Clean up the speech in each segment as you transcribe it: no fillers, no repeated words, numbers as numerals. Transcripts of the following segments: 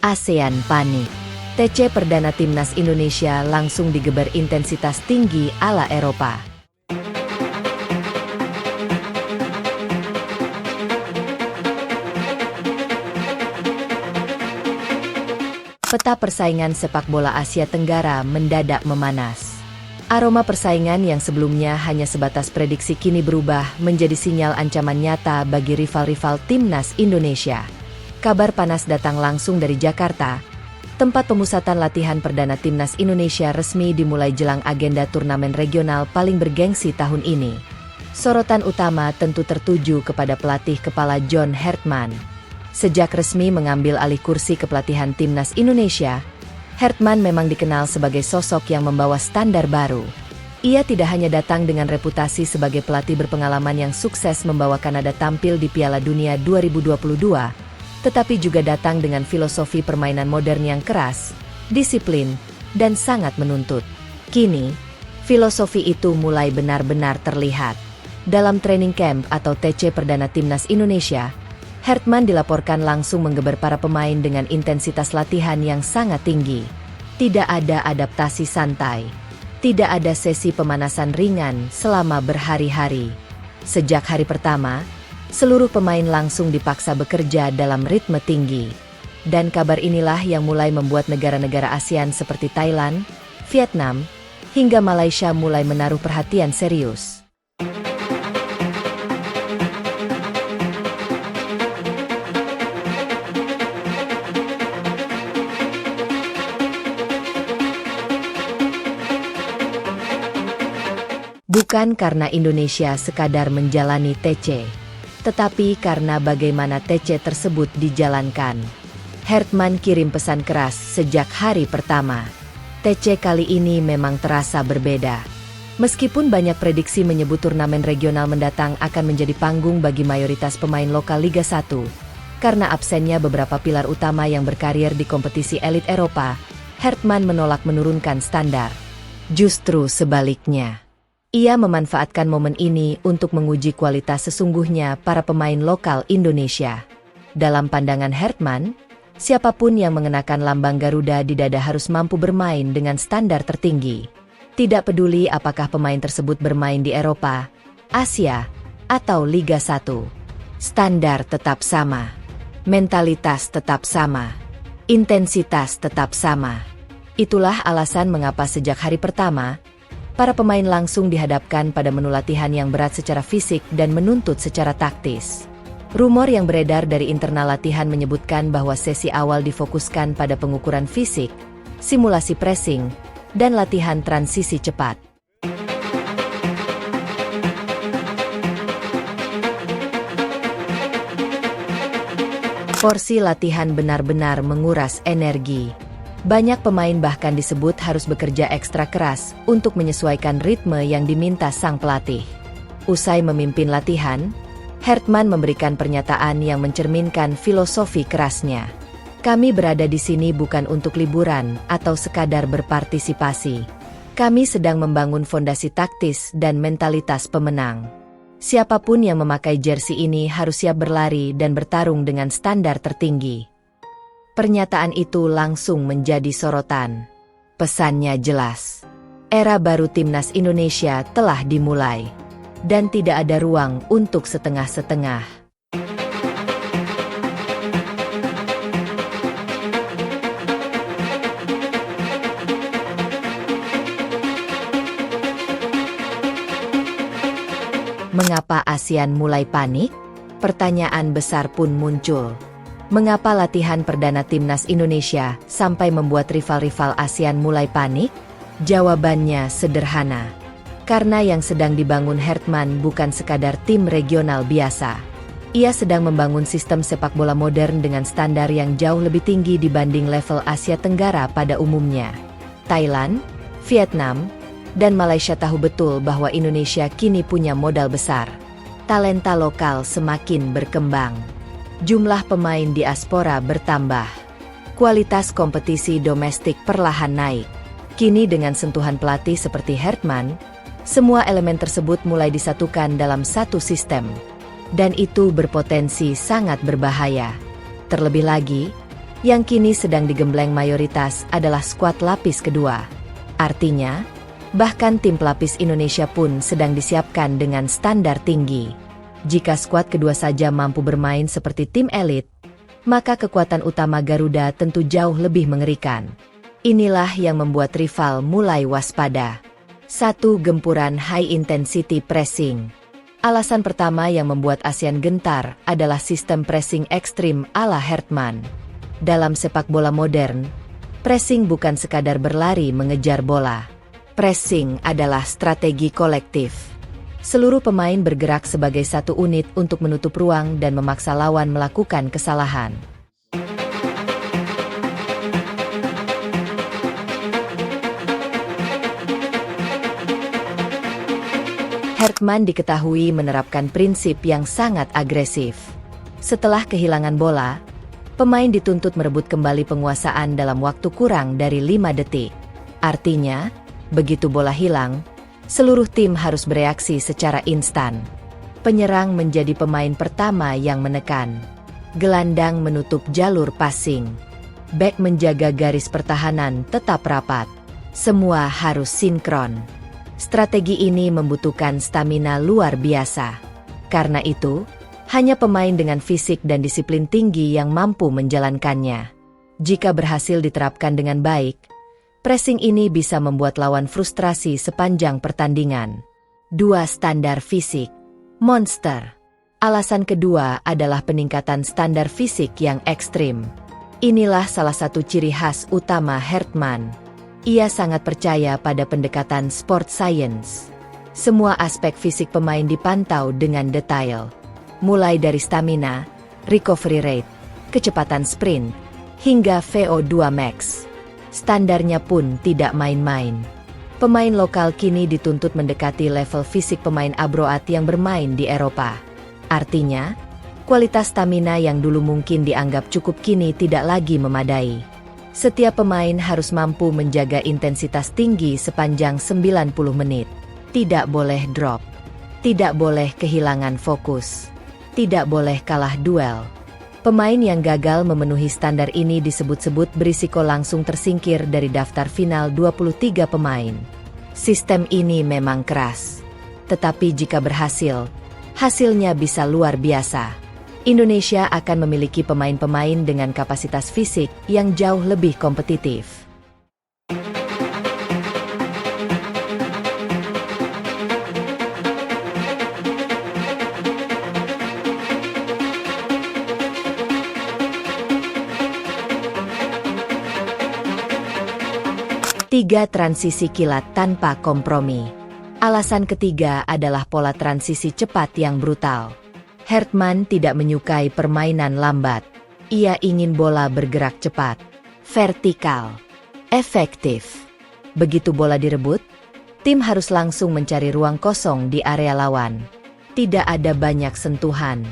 ASEAN panik. TC Perdana Timnas Indonesia langsung digeber intensitas tinggi ala Eropa. Peta persaingan sepak bola Asia Tenggara mendadak memanas. Aroma persaingan yang sebelumnya hanya sebatas prediksi kini berubah menjadi sinyal ancaman nyata bagi rival-rival Timnas Indonesia. Kabar panas datang langsung dari Jakarta. Tempat pemusatan latihan perdana Timnas Indonesia resmi dimulai jelang agenda turnamen regional paling bergengsi tahun ini. Sorotan utama tentu tertuju kepada pelatih kepala John Hartman. Sejak resmi mengambil alih kursi kepelatihan Timnas Indonesia, Hartman memang dikenal sebagai sosok yang membawa standar baru. Ia tidak hanya datang dengan reputasi sebagai pelatih berpengalaman yang sukses membawa Kanada tampil di Piala Dunia 2022, tetapi juga datang dengan filosofi permainan modern yang keras, disiplin, dan sangat menuntut. Kini, filosofi itu mulai benar-benar terlihat. Dalam training camp atau TC Perdana Timnas Indonesia, Hartman dilaporkan langsung menggeber para pemain dengan intensitas latihan yang sangat tinggi. Tidak ada adaptasi santai. Tidak ada sesi pemanasan ringan selama berhari-hari. Sejak hari pertama, seluruh pemain langsung dipaksa bekerja dalam ritme tinggi. Dan kabar inilah yang mulai membuat negara-negara ASEAN seperti Thailand, Vietnam, hingga Malaysia mulai menaruh perhatian serius. Bukan karena Indonesia sekadar menjalani TC, tetapi karena bagaimana TC tersebut dijalankan. Hartman kirim pesan keras sejak hari pertama. TC kali ini memang terasa berbeda. Meskipun banyak prediksi menyebut turnamen regional mendatang akan menjadi panggung bagi mayoritas pemain lokal Liga 1, karena absennya beberapa pilar utama yang berkarir di kompetisi elit Eropa, Hartman menolak menurunkan standar. Justru sebaliknya. Ia memanfaatkan momen ini untuk menguji kualitas sesungguhnya para pemain lokal Indonesia. Dalam pandangan Hartman, siapapun yang mengenakan lambang Garuda di dada harus mampu bermain dengan standar tertinggi. Tidak peduli apakah pemain tersebut bermain di Eropa, Asia, atau Liga 1. Standar tetap sama. Mentalitas tetap sama. Intensitas tetap sama. Itulah alasan mengapa sejak hari pertama, para pemain langsung dihadapkan pada menu latihan yang berat secara fisik dan menuntut secara taktis. Rumor yang beredar dari internal latihan menyebutkan bahwa sesi awal difokuskan pada pengukuran fisik, simulasi pressing, dan latihan transisi cepat. Porsi latihan benar-benar menguras energi. Banyak pemain bahkan disebut harus bekerja ekstra keras untuk menyesuaikan ritme yang diminta sang pelatih. Usai memimpin latihan, Hartman memberikan pernyataan yang mencerminkan filosofi kerasnya. Kami berada di sini bukan untuk liburan atau sekadar berpartisipasi. Kami sedang membangun fondasi taktis dan mentalitas pemenang. Siapapun yang memakai jersey ini harus siap berlari dan bertarung dengan standar tertinggi. Pernyataan itu langsung menjadi sorotan. Pesannya jelas. Era baru Timnas Indonesia telah dimulai. Dan tidak ada ruang untuk setengah-setengah. Mengapa ASEAN mulai panik? Pertanyaan besar pun muncul. Mengapa latihan perdana Timnas Indonesia sampai membuat rival-rival ASEAN mulai panik? Jawabannya sederhana. Karena yang sedang dibangun Hartman bukan sekadar tim regional biasa. Ia sedang membangun sistem sepak bola modern dengan standar yang jauh lebih tinggi dibanding level Asia Tenggara pada umumnya. Thailand, Vietnam, dan Malaysia tahu betul bahwa Indonesia kini punya modal besar. Talenta lokal semakin berkembang. Jumlah pemain diaspora bertambah. Kualitas kompetisi domestik perlahan naik. Kini dengan sentuhan pelatih seperti Hartman, semua elemen tersebut mulai disatukan dalam satu sistem. Dan itu berpotensi sangat berbahaya. Terlebih lagi, Yang kini sedang digembleng mayoritas adalah skuad lapis kedua. Artinya, bahkan tim pelapis Indonesia pun sedang disiapkan dengan standar tinggi. Jika skuad kedua saja mampu bermain seperti tim elit, maka kekuatan utama Garuda tentu jauh lebih mengerikan. Inilah yang membuat rival mulai waspada. 1. Gempuran high intensity pressing. Alasan pertama yang membuat ASEAN gentar adalah sistem pressing ekstrim ala Hartmann. Dalam sepak bola modern, pressing bukan sekadar berlari mengejar bola. Pressing adalah strategi kolektif. Seluruh pemain bergerak sebagai satu unit untuk menutup ruang dan memaksa lawan melakukan kesalahan. Hartmann diketahui menerapkan prinsip yang sangat agresif. Setelah kehilangan bola, pemain dituntut merebut kembali penguasaan dalam waktu kurang dari 5 detik. Artinya, begitu bola hilang, seluruh tim harus bereaksi secara instan. Penyerang menjadi pemain pertama yang menekan. Gelandang menutup jalur passing. Bek menjaga garis pertahanan tetap rapat. Semua harus sinkron. Strategi ini membutuhkan stamina luar biasa. Karena itu, hanya pemain dengan fisik dan disiplin tinggi yang mampu menjalankannya. Jika berhasil diterapkan dengan baik, pressing ini bisa membuat lawan frustrasi sepanjang pertandingan. 2. Standar fisik. Monster. Alasan kedua adalah peningkatan standar fisik yang ekstrim. Inilah salah satu ciri khas utama Hartmann. Ia sangat percaya pada pendekatan sport science. Semua aspek fisik pemain dipantau dengan detail. Mulai dari stamina, recovery rate, kecepatan sprint, hingga VO2 max. Standarnya pun tidak main-main. Pemain lokal kini dituntut mendekati level fisik pemain abroad yang bermain di Eropa. Artinya, kualitas stamina yang dulu mungkin dianggap cukup kini tidak lagi memadai. Setiap pemain harus mampu menjaga intensitas tinggi sepanjang 90 menit. Tidak boleh drop. Tidak boleh kehilangan fokus. Tidak boleh kalah duel. Pemain yang gagal memenuhi standar ini disebut-sebut berisiko langsung tersingkir dari daftar final 23 pemain. Sistem ini memang keras. Tetapi jika berhasil, hasilnya bisa luar biasa. Indonesia akan memiliki pemain-pemain dengan kapasitas fisik yang jauh lebih kompetitif. Tiga. Transisi kilat tanpa kompromi. Alasan ketiga adalah pola transisi cepat yang brutal. Hartmann tidak menyukai permainan lambat. Ia ingin bola bergerak cepat, vertikal, efektif. Begitu bola direbut, tim harus langsung mencari ruang kosong di area lawan. Tidak ada banyak sentuhan.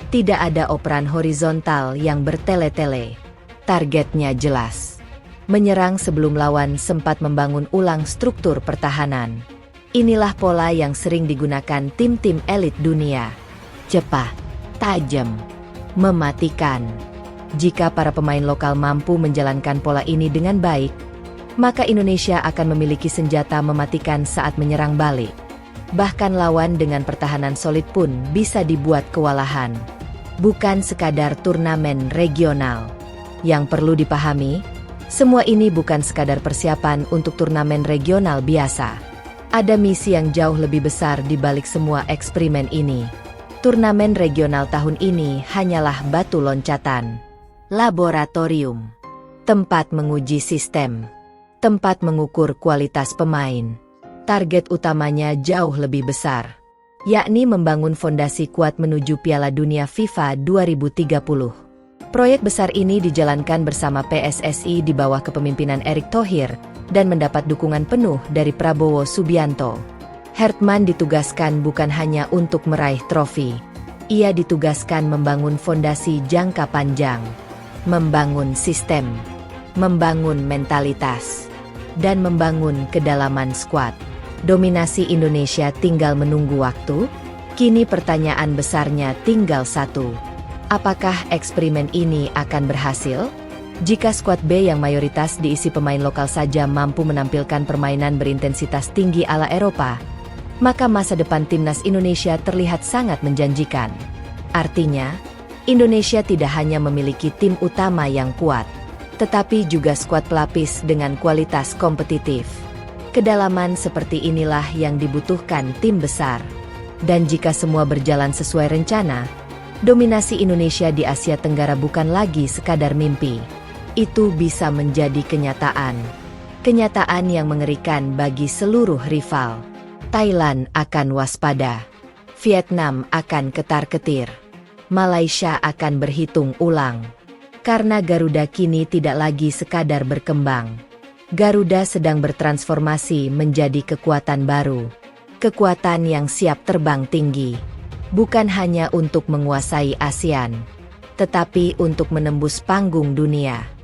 Tidak ada operan horizontal yang bertele-tele. Targetnya jelas. Menyerang sebelum lawan sempat membangun ulang struktur pertahanan. Inilah pola yang sering digunakan tim-tim elit dunia. Cepat, tajam, mematikan. Jika para pemain lokal mampu menjalankan pola ini dengan baik, maka Indonesia akan memiliki senjata mematikan saat menyerang balik. Bahkan lawan dengan pertahanan solid pun bisa dibuat kewalahan. Bukan sekadar turnamen regional. Yang perlu dipahami, semua ini bukan sekadar persiapan untuk turnamen regional biasa. Ada misi yang jauh lebih besar di balik semua eksperimen ini. Turnamen regional tahun ini hanyalah batu loncatan. Laboratorium. Tempat menguji sistem. Tempat mengukur kualitas pemain. Target utamanya jauh lebih besar, yakni membangun fondasi kuat menuju Piala Dunia FIFA 2030. Proyek besar ini dijalankan bersama PSSI di bawah kepemimpinan Erick Thohir dan mendapat dukungan penuh dari Prabowo Subianto. Hartmann ditugaskan bukan hanya untuk meraih trofi. Ia ditugaskan membangun fondasi jangka panjang, membangun sistem, membangun mentalitas, dan membangun kedalaman skuad. Dominasi Indonesia tinggal menunggu waktu. Kini pertanyaan besarnya tinggal satu. Apakah eksperimen ini akan berhasil? Jika skuad B yang mayoritas diisi pemain lokal saja mampu menampilkan permainan berintensitas tinggi ala Eropa, maka masa depan timnas Indonesia terlihat sangat menjanjikan. Artinya, Indonesia tidak hanya memiliki tim utama yang kuat, tetapi juga skuad pelapis dengan kualitas kompetitif. Kedalaman seperti inilah yang dibutuhkan tim besar. Dan jika semua berjalan sesuai rencana, dominasi Indonesia di Asia Tenggara bukan lagi sekadar mimpi. Itu bisa menjadi kenyataan. Kenyataan yang mengerikan bagi seluruh rival. Thailand akan waspada. Vietnam akan ketar-ketir. Malaysia akan berhitung ulang. Karena Garuda kini tidak lagi sekadar berkembang. Garuda sedang bertransformasi menjadi kekuatan baru. Kekuatan yang siap terbang tinggi. Bukan hanya untuk menguasai ASEAN, tetapi untuk menembus panggung dunia.